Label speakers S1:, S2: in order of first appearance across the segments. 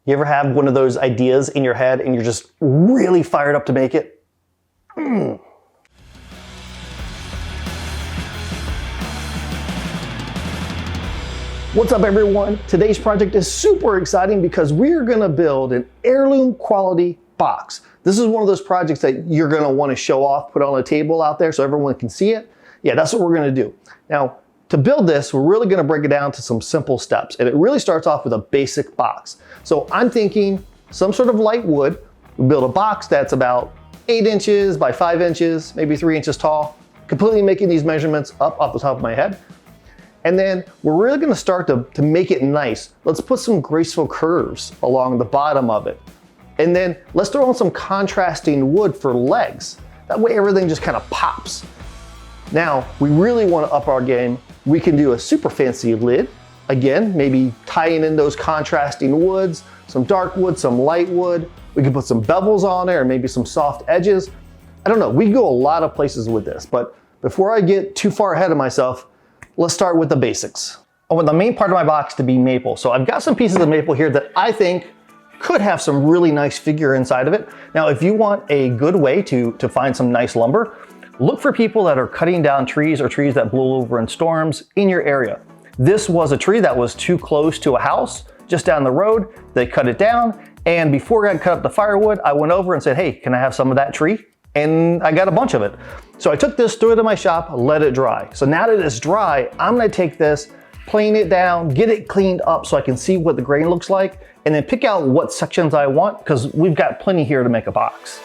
S1: You ever have one of those ideas in your head and you're just really fired up to make it? What's up everyone? Today's project is super exciting because we're gonna build an heirloom quality box. This is one of those projects that you're gonna wanna show off, put on a table out there so everyone can see it. Yeah, that's what we're gonna do. Now, to build this, we're really gonna break it down to some simple steps. And it really starts off with a basic box. So I'm thinking some sort of light wood. We build a box that's about 8 inches by 5 inches, maybe 3 inches tall. Completely making these measurements up off the top of my head. And then we're really gonna start to make it nice. Let's put some graceful curves along the bottom of it. And then let's throw on some contrasting wood for legs. That way everything just kind of pops. Now, we really wanna up our game. We can do a super fancy lid. Again, maybe tying in those contrasting woods, some dark wood, some light wood. We can put some bevels on there and maybe some soft edges. I don't know, we can go a lot of places with this, but before I get too far ahead of myself, let's start with the basics. I want the main part of my box to be maple. So I've got some pieces of maple here that I think could have some really nice figure inside of it. Now, if you want a good way to find some nice lumber, look for people that are cutting down trees or trees that blow over in storms in your area. This was a tree that was too close to a house just down the road. They cut it down, and before I cut up the firewood, I went over and said, hey, can I have some of that tree? And I got a bunch of it. So I took this, threw it in my shop, let it dry. So now that it's dry, I'm gonna take this, plane it down, get it cleaned up so I can see what the grain looks like, and then pick out what sections I want, because we've got plenty here to make a box.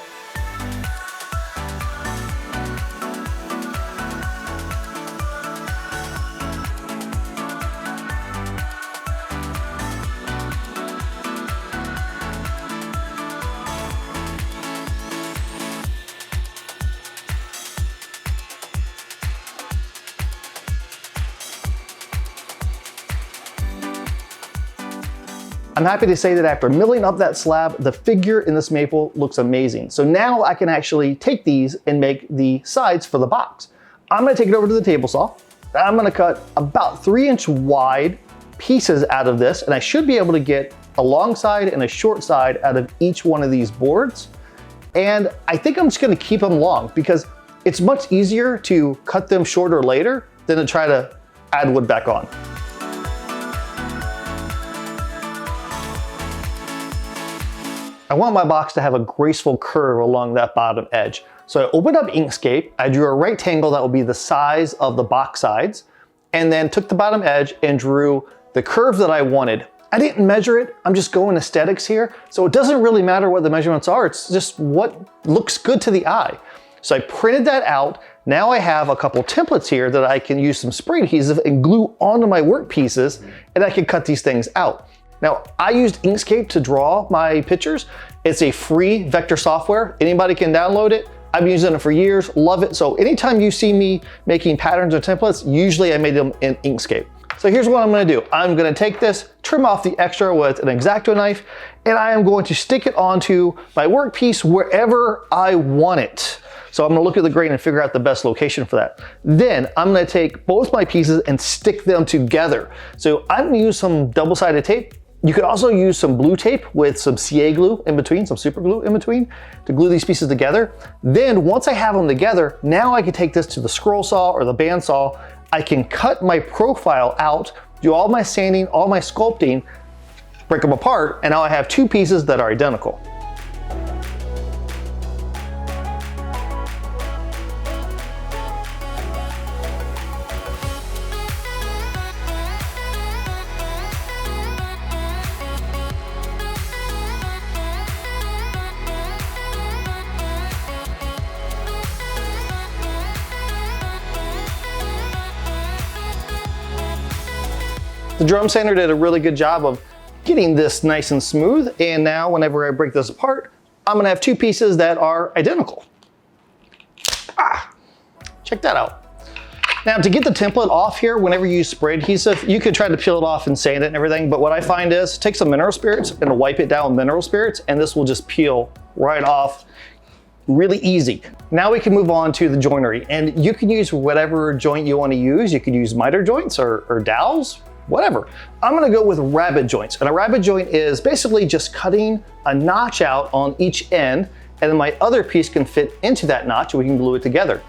S1: I'm happy to say that after milling up that slab, the figure in this maple looks amazing. So now I can actually take these and make the sides for the box. I'm gonna take it over to the table saw. I'm gonna cut about 3-inch wide pieces out of this, and I should be able to get a long side and a short side out of each one of these boards. And I think I'm just gonna keep them long because it's much easier to cut them shorter later than to try to add wood back on. I want my box to have a graceful curve along that bottom edge. So I opened up Inkscape, I drew a rectangle that will be the size of the box sides, and then took the bottom edge and drew the curve that I wanted. I didn't measure it, I'm just going aesthetics here, so it doesn't really matter what the measurements are, it's just what looks good to the eye. So I printed that out. Now I have a couple templates here that I can use some spray adhesive and glue onto my work pieces, and I can cut these things out. Now, I used Inkscape to draw my pictures. It's a free vector software. Anybody can download it. I've been using it for years, love it. So anytime you see me making patterns or templates, usually I made them in Inkscape. So here's what I'm gonna do. I'm gonna take this, trim off the extra with an X-Acto knife, and I am going to stick it onto my workpiece wherever I want it. So I'm gonna look at the grain and figure out the best location for that. Then I'm gonna take both my pieces and stick them together. So I'm gonna use some double-sided tape. You could also use some blue tape with some CA glue in between, some super glue in between to glue these pieces together. Then once I have them together, now I can take this to the scroll saw or the bandsaw. I can cut my profile out, do all my sanding, all my sculpting, break them apart, and now I have 2 pieces that are identical. The drum sander did a really good job of getting this nice and smooth, and now whenever I break this apart, I'm gonna have 2 pieces that are identical. Check that out. Now to get the template off here, whenever you use spray adhesive, you could try to peel it off and sand it and everything, but what I find is take some mineral spirits and wipe it down with mineral spirits, and this will just peel right off really easy. Now we can move on to the joinery, and you can use whatever joint you want to use. You can use miter joints or dowels, whatever. I'm gonna go with rabbet joints. And a rabbet joint is basically just cutting a notch out on each end, and then my other piece can fit into that notch and we can glue it together.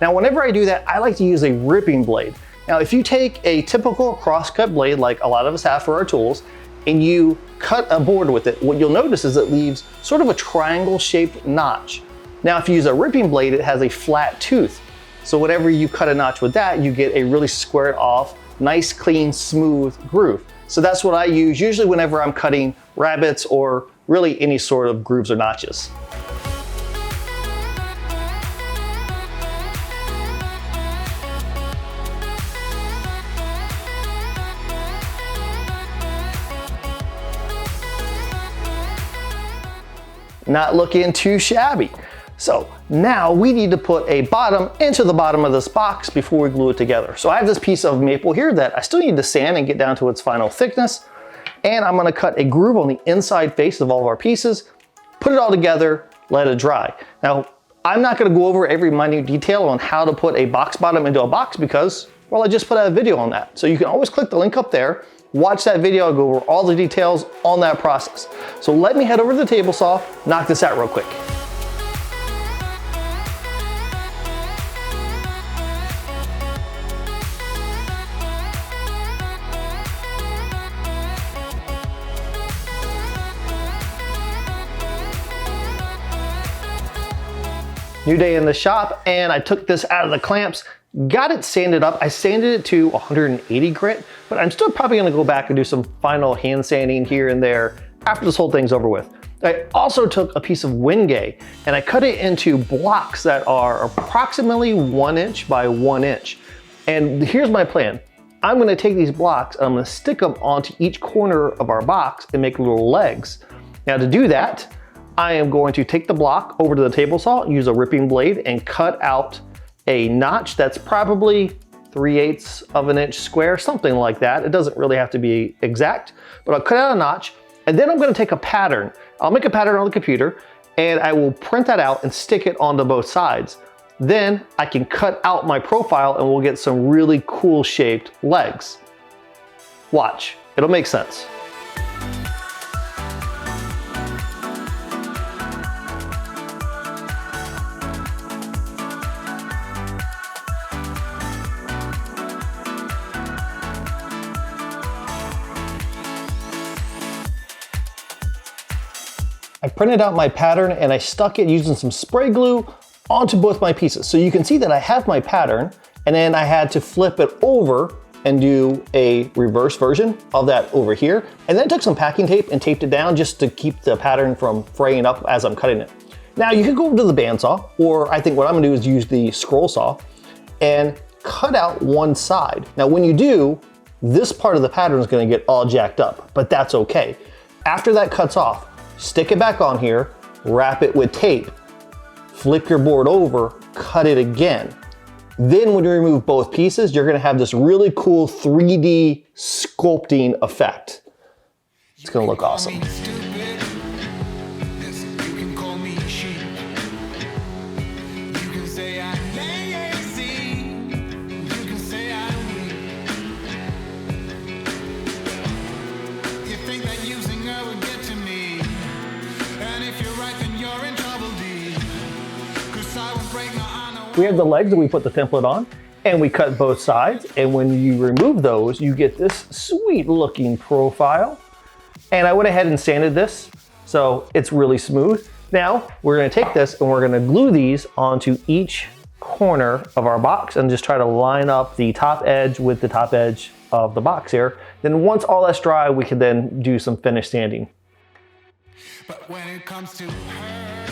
S1: Now, whenever I do that, I like to use a ripping blade. Now, if you take a typical crosscut blade, like a lot of us have for our tools, and you cut a board with it, what you'll notice is it leaves sort of a triangle-shaped notch. Now, if you use a ripping blade, it has a flat tooth. So whenever you cut a notch with that, you get a really squared off, nice, clean, smooth groove. So that's what I use usually whenever I'm cutting rabbets or really any sort of grooves or notches. Not looking too shabby. So now we need to put a bottom into the bottom of this box before we glue it together. So I have this piece of maple here that I still need to sand and get down to its final thickness. And I'm gonna cut a groove on the inside face of all of our pieces, put it all together, let it dry. Now, I'm not gonna go over every minute detail on how to put a box bottom into a box because, well, I just put out a video on that. So you can always click the link up there, watch that video, I'll go over all the details on that process. So let me head over to the table saw, knock this out real quick. New day in the shop, and I took this out of the clamps, got it sanded up. I sanded it to 180 grit, but I'm still probably gonna go back and do some final hand sanding here and there after this whole thing's over with. I also took a piece of Wingay and I cut it into blocks that are approximately 1 inch by 1 inch. And here's my plan. I'm gonna take these blocks and I'm gonna stick them onto each corner of our box and make little legs. Now to do that, I am going to take the block over to the table saw, use a ripping blade, and cut out a notch that's probably 3/8 of an inch square, something like that. It doesn't really have to be exact, but I'll cut out a notch, and then I'm gonna take a pattern. I'll make a pattern on the computer, and I will print that out and stick it onto both sides. Then I can cut out my profile and we'll get some really cool shaped legs. Watch, it'll make sense. I printed out my pattern and I stuck it using some spray glue onto both my pieces. So you can see that I have my pattern, and then I had to flip it over and do a reverse version of that over here. And then I took some packing tape and taped it down just to keep the pattern from fraying up as I'm cutting it. Now you can go over to the bandsaw, or I think what I'm gonna do is use the scroll saw and cut out one side. Now when you do, this part of the pattern is gonna get all jacked up, but that's okay. After that cuts off, stick it back on here, wrap it with tape, flip your board over, cut it again. Then when you remove both pieces, you're gonna have this really cool 3D sculpting effect. It's gonna look awesome. We have the legs that we put the template on, and we cut both sides, and when you remove those, you get this sweet looking profile. And I went ahead and sanded this, so it's really smooth. Now, we're gonna take this and we're gonna glue these onto each corner of our box and just try to line up the top edge with the top edge of the box here. Then once all that's dry, we can then do some finish sanding. But when it comes to her,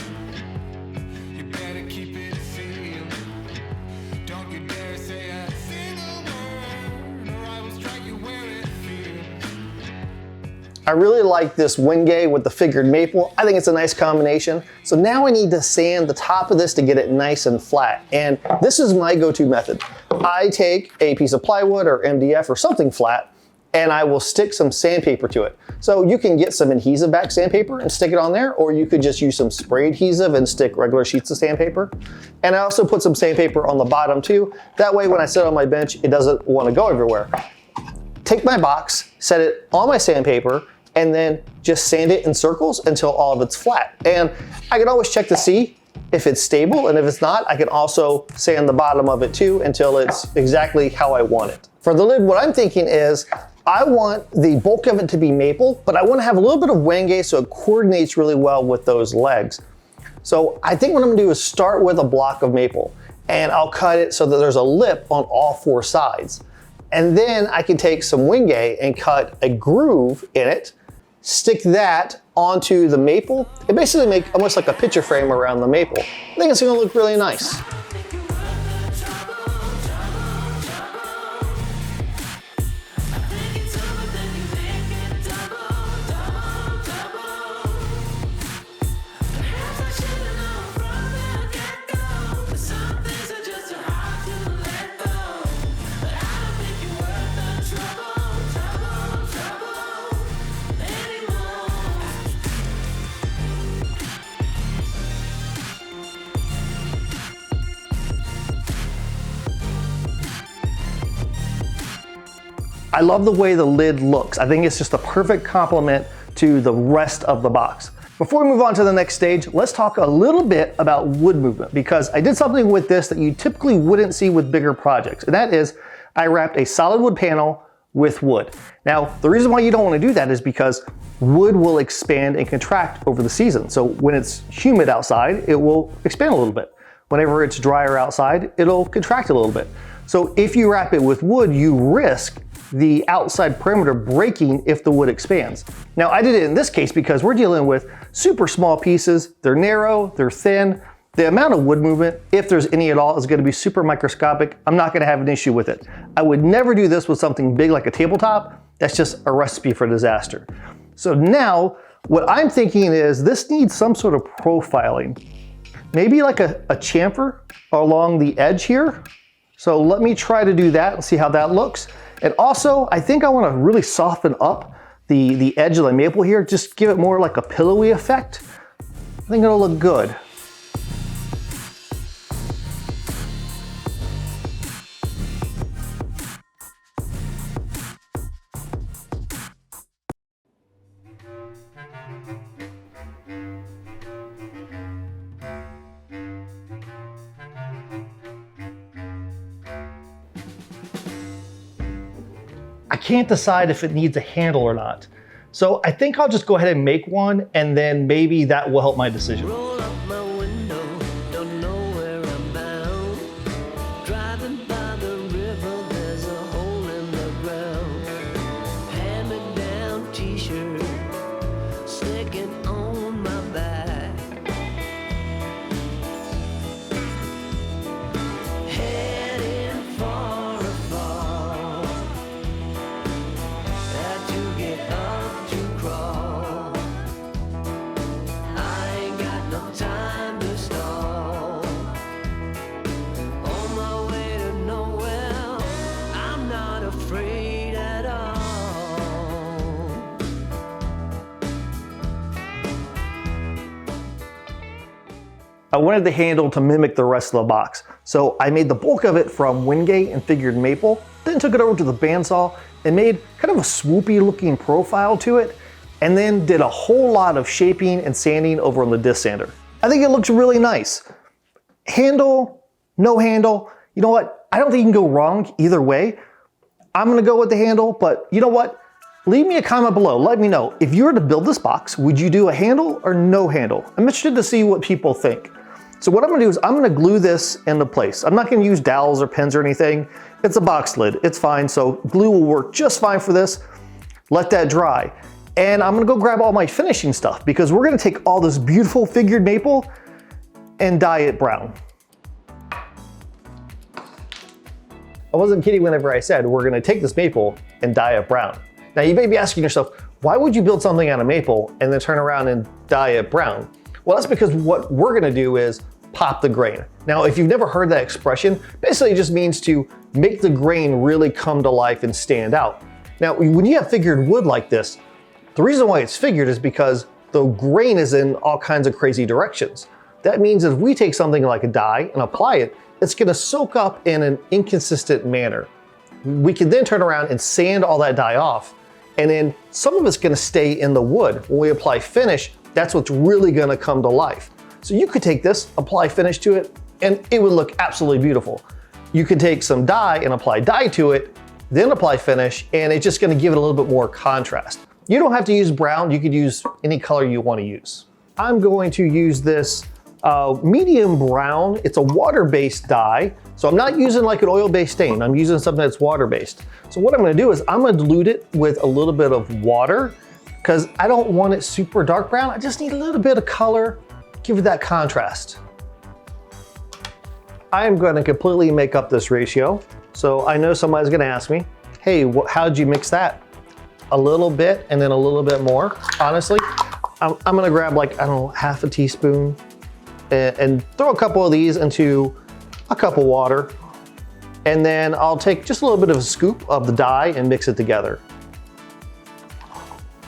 S1: you better keep it sealed. Don't you dare say a single word, or I will strike you where it feels. I really like this Wingay with the figured maple. I think it's a nice combination. So now I need to sand the top of this to get it nice and flat. And this is my go-to method. I take a piece of plywood or MDF or something flat, and I will stick some sandpaper to it. So you can get some adhesive back sandpaper and stick it on there, or you could just use some spray adhesive and stick regular sheets of sandpaper. And I also put some sandpaper on the bottom too. That way when I sit on my bench, it doesn't want to go everywhere. take my box, set it on my sandpaper, and then just sand it in circles until all of it's flat. And I can always check to see if it's stable, and if it's not, I can also sand the bottom of it too until it's exactly how I want it. For the lid, what I'm thinking is I want the bulk of it to be maple, but I want to have a little bit of wenge so it coordinates really well with those legs. So I think what I'm gonna do is start with a block of maple, and I'll cut it so that there's a lip on all 4 sides. And then I can take some wenge and cut a groove in it, stick that onto the maple, and basically make almost like a picture frame around the maple. I think it's gonna look really nice. I love the way the lid looks. I think it's just a perfect complement to the rest of the box. Before we move on to the next stage, let's talk a little bit about wood movement, because I did something with this that you typically wouldn't see with bigger projects, and that is I wrapped a solid wood panel with wood. Now, the reason why you don't want to do that is because wood will expand and contract over the season. So when it's humid outside, it will expand a little bit. Whenever it's drier outside, it'll contract a little bit. So if you wrap it with wood, you risk the outside perimeter breaking if the wood expands. Now, I did it in this case because we're dealing with super small pieces. They're narrow, they're thin. The amount of wood movement, if there's any at all, is going to be super microscopic. I'm not going to have an issue with it. I would never do this with something big like a tabletop. That's just a recipe for disaster. So now, what I'm thinking is this needs some sort of profiling. Maybe like a chamfer along the edge here. So let me try to do that and see how that looks. And also, I think I want to really soften up the edge of the maple here, just give it more like a pillowy effect. I think it'll look good. I can't decide if it needs a handle or not. So I think I'll just go ahead and make one, and then maybe that will help my decision.
S2: Roll up my window, don't know where I'm bound. Driving by the river, there's a hole in the ground. Hand-me-down t-shirt, sticking on my back. Heading for a fall. Had to get up to crawl. I ain't got no time to stall. On my way to nowhere, I'm not afraid at all.
S1: I wanted the handle to mimic the rest of the box. So I made the bulk of it from wenge and figured maple, then took it over to the bandsaw and made kind of a swoopy looking profile to it, and then did a whole lot of shaping and sanding over on the disc sander. I think it looks really nice. Handle, no handle, you know what? I don't think you can go wrong either way. I'm gonna go with the handle, but you know what? Leave me a comment below, let me know. If you were to build this box, would you do a handle or no handle? I'm interested to see what people think. So what I'm gonna do is I'm gonna glue this into place. I'm not gonna use dowels or pens or anything. It's a box lid, it's fine. So glue will work just fine for this. Let that dry. And I'm gonna go grab all my finishing stuff because we're gonna take all this beautiful figured maple and dye it brown. I wasn't kidding whenever I said we're gonna take this maple and dye it brown. Now you may be asking yourself, why would you build something out of maple and then turn around and dye it brown? Well, that's because what we're gonna do is pop the grain. Now, if you've never heard that expression, basically it just means to make the grain really come to life and stand out. Now, when you have figured wood like this, the reason why it's figured is because the grain is in all kinds of crazy directions. That means if we take something like a dye and apply it, it's gonna soak up in an inconsistent manner. We can then turn around and sand all that dye off. And then some of it's gonna stay in the wood. When we apply finish, that's what's really gonna come to life. So you could take this, apply finish to it, and it would look absolutely beautiful. You could take some dye and apply dye to it, then apply finish, and it's just gonna give it a little bit more contrast. You don't have to use brown, you could use any color you wanna use. I'm going to use this medium brown. It's a water-based dye. So I'm not using like an oil-based stain. I'm using something that's water-based. So what I'm gonna do is I'm gonna dilute it with a little bit of water because I don't want it super dark brown. I just need a little bit of color, give it that contrast. I am gonna completely make up this ratio. So I know somebody's gonna ask me, hey, how'd you mix that? A little bit and then a little bit more. Honestly, I'm gonna grab like, I don't know, half a teaspoon and throw a couple of these into a cup of water. And then I'll take just a little bit of a scoop of the dye and mix it together.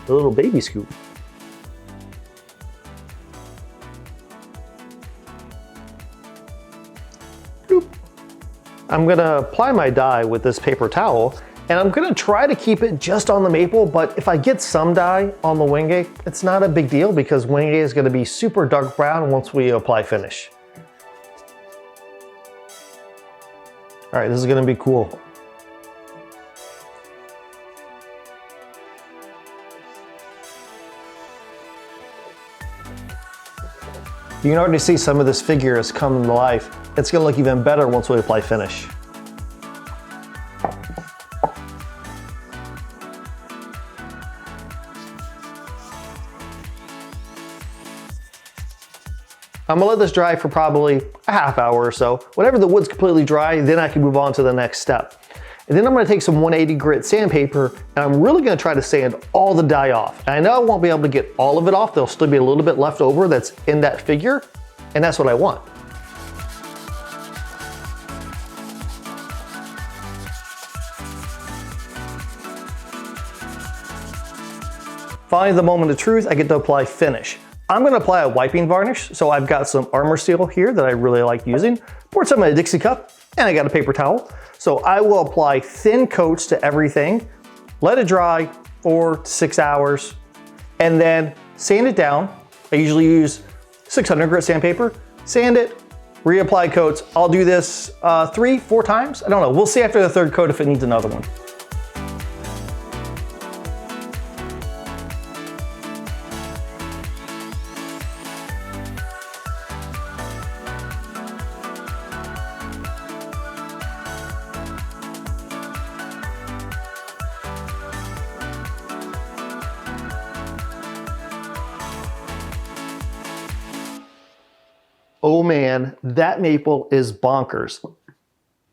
S1: A little baby scoop. Boop. I'm gonna apply my dye with this paper towel, and I'm gonna try to keep it just on the maple, but if I get some dye on the wingate, it's not a big deal because wingate is gonna be super dark brown once we apply finish. All right, this is gonna be cool. You can already see some of this figure is coming to life. It's gonna look even better once we apply finish. I'm gonna let this dry for probably a half hour or so. Whenever the wood's completely dry, then I can move on to the next step. And then I'm gonna take some 180 grit sandpaper, and I'm really gonna try to sand all the dye off. And I know I won't be able to get all of it off. There'll still be a little bit left over that's in that figure, and that's what I want. Finally, the moment of truth, I get to apply finish. I'm gonna apply a wiping varnish. So I've got some Armor Seal here that I really like using. Poured some in a Dixie cup, and I got a paper towel. So I will apply thin coats to everything, let it dry 4 to 6 hours, and then sand it down. I usually use 600 grit sandpaper, sand it, reapply coats. I'll do this 3, 4 times. I don't know, we'll see after the third coat if it needs another one. Oh man, that maple is bonkers.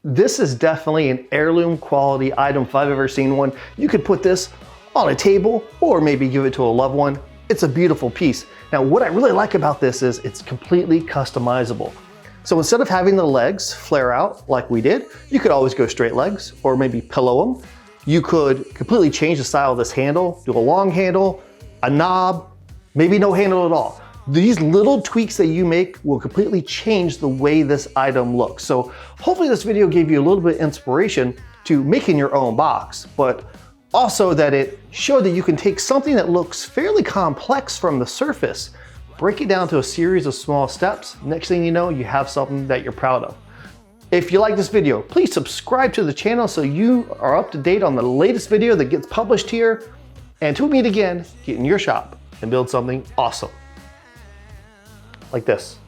S1: This is definitely an heirloom quality item if I've ever seen one. You could put this on a table or maybe give it to a loved one. It's a beautiful piece. Now, what I really like about this is it's completely customizable. So instead of having the legs flare out like we did, you could always go straight legs or maybe pillow them. You could completely change the style of this handle, do a long handle, a knob, maybe no handle at all. These little tweaks that you make will completely change the way this item looks. So hopefully this video gave you a little bit of inspiration to making your own box, but also that it showed that you can take something that looks fairly complex from the surface, break it down to a series of small steps. Next thing you know, you have something that you're proud of. If you like this video, please subscribe to the channel so you are up to date on the latest video that gets published here. And until we meet again, get in your shop and build something awesome. Like this.